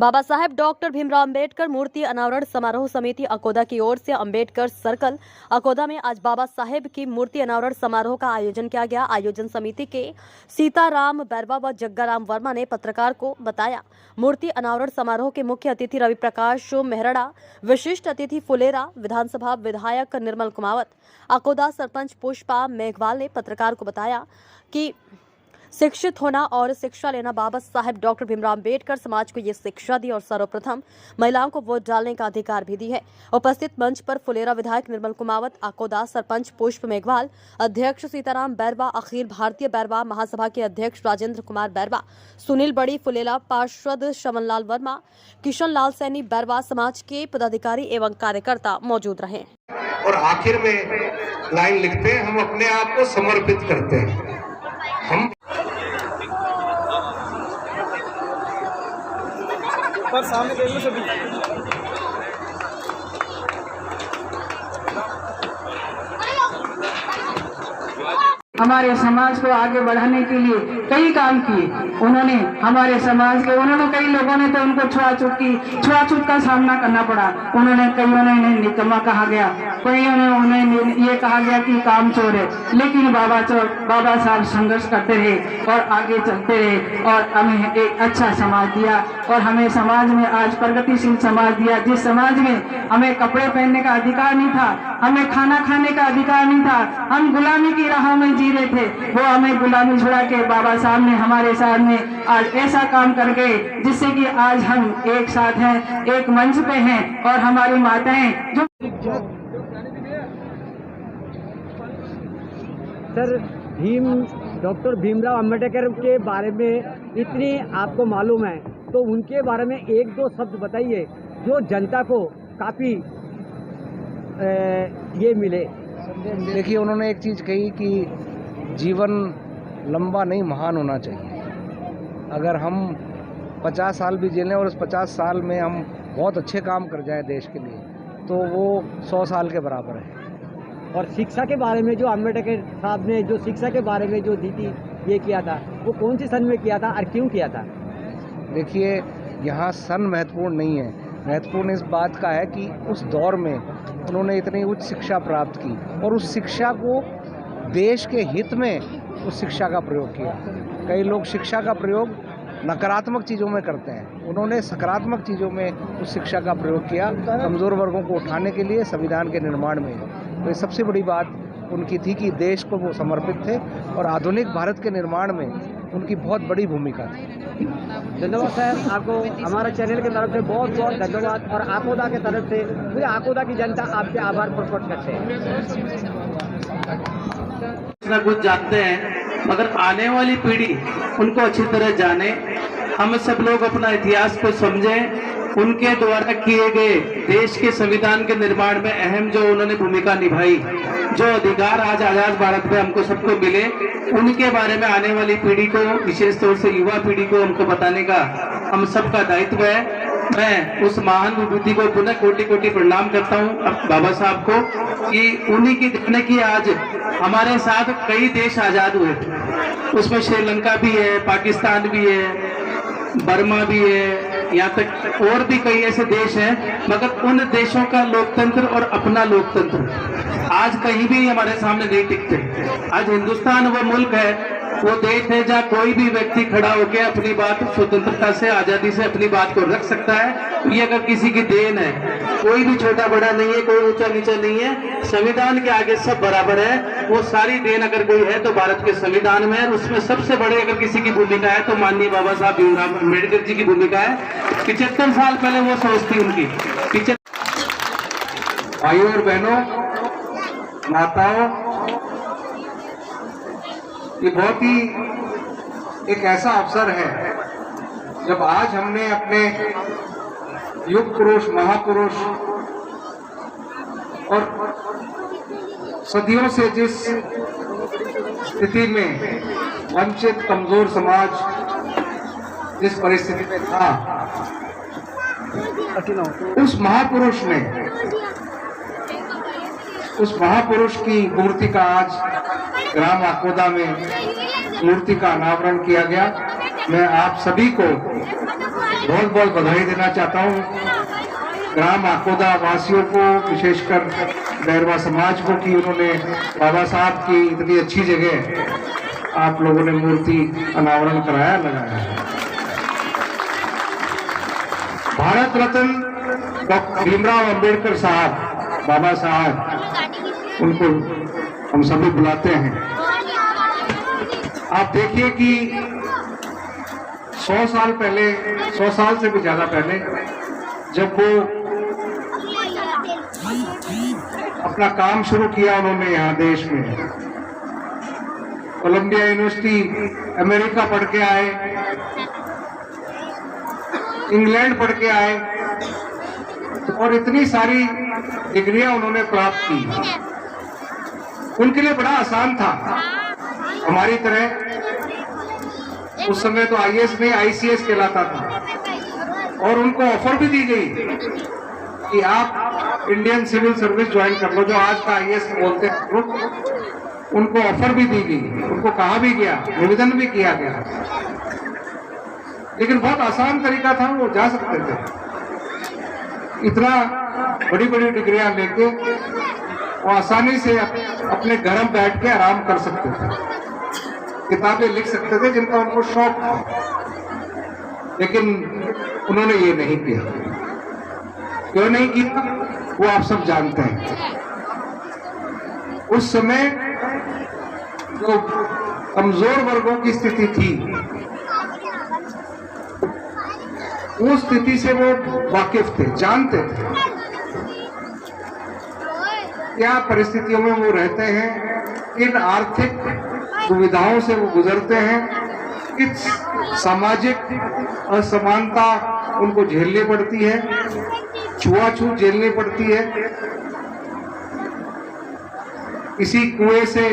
Baba Saheb doctor Bhimrao Ambedkar मूर्ति अनावरण समारोह समिति अकोदा की ओर से अंबेडकर सर्कल अकोदा में आज बाबा साहेब की मूर्ति अनावरण समारोह का आयोजन किया गया। आयोजन समिति के सीताराम बैरवा व जग्गाराम वर्मा ने पत्रकार को बताया, मूर्ति अनावरण समारोह के मुख्य अतिथि रवि प्रकाश मेहरड़ा, विशिष्ट अतिथि फुलेरा विधानसभा विधायक निर्मल कुमावत, अकोदा सरपंच पुष्पा मेघवाल ने पत्रकार को बताया कि शिक्षित होना और शिक्षा लेना बाबा साहेब डॉक्टर भीमराव अंबेडकर समाज को ये शिक्षा दी और सर्वप्रथम महिलाओं को वोट डालने का अधिकार भी दी है। उपस्थित मंच पर फुलेरा विधायक निर्मल कुमावत, अकोदा सरपंच पुष्प मेघवाल, अध्यक्ष सीताराम बैरवा, अखिल भारतीय बैरवा महासभा के अध्यक्ष राजेंद्र कुमार बैरवा, सुनील बड़ी फुलेरा, पार्षद श्रवणलाल वर्मा, किशन लाल सैनी बैरवा समाज के पदाधिकारी एवं कार्यकर्ता मौजूद रहे। और आखिर में लाइन लिखते हैं, हम अपने आप को समर्पित करते हैं। हम पर सामने देखो सभी हमारे समाज को आगे बढ़ाने के लिए कई काम किए उन्होंने। हमारे समाज के कई लोगों ने तो उनको छुआछूत का सामना करना पड़ा। कईयों ने निकम्मा कहा गया, कईयों ने उन्हें ये कहा गया कि काम चोर है, लेकिन बाबा साहब संघर्ष करते रहे और आगे चलते रहे और हमें एक अच्छा समाज दिया और हमें समाज में आज प्रगतिशील समाज दिया। जिस समाज में हमें कपड़े पहनने का अधिकार नहीं था, हमें खाना खाने का अधिकार नहीं था, हम गुलामी की राह में जी रहे थे, वो हमें गुलामी छुड़ा के बाबा साहब ने हमारे सामने आज ऐसा काम कर गए जिससे कि आज हम एक साथ हैं, एक मंच पे हैं और हमारी माताएं जो सर डॉक्टर भीमराव अंबेडकर के बारे में इतनी आपको मालूम है, तो उनके बारे में एक दो शब्द बताइए जो जनता को काफ़ी ये मिले। देखिए, उन्होंने एक चीज़ कही कि जीवन लंबा नहीं महान होना चाहिए। अगर हम 50 साल भी जी लें और उस 50 साल में हम बहुत अच्छे काम कर जाएं देश के लिए, तो वो 100 साल के बराबर है। और शिक्षा के बारे में जो अंबेडकर साहब ने जो शिक्षा के बारे में जो दी थी, ये किया था, वो कौन सी सन में किया था और क्यों किया था? देखिए, यहाँ सन महत्वपूर्ण नहीं है, महत्वपूर्ण इस बात का है कि उस दौर में उन्होंने इतनी उच्च शिक्षा प्राप्त की और उस शिक्षा को देश के हित में उस शिक्षा का प्रयोग किया। कई लोग शिक्षा का प्रयोग नकारात्मक चीज़ों में करते हैं, उन्होंने सकारात्मक चीज़ों में उस शिक्षा का प्रयोग किया, कमज़ोर वर्गों को उठाने के लिए, संविधान के निर्माण में। तो ये सबसे बड़ी बात उनकी थी कि देश को वो समर्पित थे और आधुनिक भारत के निर्माण में उनकी बहुत बड़ी भूमिका थी। धन्यवाद सर, आपको हमारा चैनल की तरफ से बहुत बहुत धन्यवाद और आकोदा की तरफ से पूरी आकोदा की जनता आपके आभार प्रकट करते हैं। कुछ जानते हैं, मगर आने वाली पीढ़ी उनको अच्छी तरह जाने। हम सब लोग अपना इतिहास को समझें, उनके द्वारा किए गए देश के संविधान के निर्माण में अहम जो उन्होंने भूमिका निभाई, जो अधिकार आज आजाद भारत में हमको सबको मिले, उनके बारे में आने वाली पीढ़ी को, विशेष तौर से युवा पीढ़ी को हमको बताने का हम सबका दायित्व है। मैं उस महान विभूति को पुनः कोटि कोटि प्रणाम करता हूँ बाबा साहब को कि उन्हीं की देन की आज हमारे साथ कई देश आजाद हुए थे। उसमें श्रीलंका भी है, पाकिस्तान भी है, बर्मा भी है, यहाँ तक और भी कई ऐसे देश हैं, मगर उन देशों का लोकतंत्र और अपना लोकतंत्र आज कहीं भी हमारे सामने नहीं टिकते। आज हिंदुस्तान वो मुल्क है, वो देश है जहाँ कोई भी व्यक्ति खड़ा होकर अपनी बात स्वतंत्रता से, आजादी से अपनी बात को रख सकता है। ये अगर किसी की देन है, कोई भी छोटा बड़ा नहीं है, कोई ऊंचा नीचा नहीं है, संविधान के आगे सब बराबर है। वो सारी देन अगर कोई है तो भारत के संविधान में है। उसमें सबसे बड़े अगर किसी की भूमिका है तो माननीय बाबा साहब भीमराव अम्बेडकर जी की भूमिका है। 75 साल पहले वो सोच थी उनकी। भाइयों और बहनों, माताओं, ये बहुत ही एक ऐसा अवसर है जब आज हमने अपने युग पुरुष, महापुरुष और सदियों से जिस स्थिति में वंचित कमजोर समाज जिस परिस्थिति में था, उस महापुरुष की मूर्ति का आज ग्राम अकोदा में मूर्ति का अनावरण किया गया। मैं आप सभी को बहुत बहुत बधाई देना चाहता हूँ ग्राम आकोदा वासियों को, विशेषकर बैरवा समाज को, कि उन्होंने बाबा साहब की इतनी अच्छी जगह आप लोगों ने मूर्ति अनावरण कराया, लगाया। भारत रत्न डॉक्टर भीमराव अंबेडकर साहब, बाबा साहब, उनको हम सभी बुलाते हैं। आप देखिए कि 100 साल पहले, 100 साल से भी ज्यादा पहले, जब वो अपना काम शुरू किया उन्होंने यहाँ देश में, कोलंबिया यूनिवर्सिटी, अमेरिका पढ़ के आए, इंग्लैंड पढ़ के आए, और इतनी सारी डिग्रियां उन्होंने प्राप्त की। उनके लिए बड़ा आसान था, हमारी तरह। उस समय तो आईएएस नहीं, आईसीएस कहलाता था, और उनको ऑफर भी दी गई कि आप इंडियन सिविल सर्विस ज्वाइन कर लो, जो आज का आईएएस बोलते हैं। उनको ऑफर भी दी गई, उनको कहा भी गया, निवेदन भी किया गया, लेकिन बहुत आसान तरीका था, वो जा सकते थे। इतना बड़ी बड़ी डिग्रियां लेके वो आसानी से अपने घर में बैठ के आराम कर सकते थे, किताबें लिख सकते थे जिनका उनको शौक था, लेकिन उन्होंने ये नहीं किया। क्यों नहीं किया वो आप सब जानते हैं। उस समय जो कमजोर वर्गों की स्थिति थी, उस स्थिति से वो वाकिफ थे, जानते थे क्या परिस्थितियों में वो रहते हैं, किन आर्थिक दुविधाओं से वो गुजरते हैं, किस सामाजिक असमानता उनको झेलनी पड़ती है, छुआछूत झेलनी पड़ती है। इसी कुएं से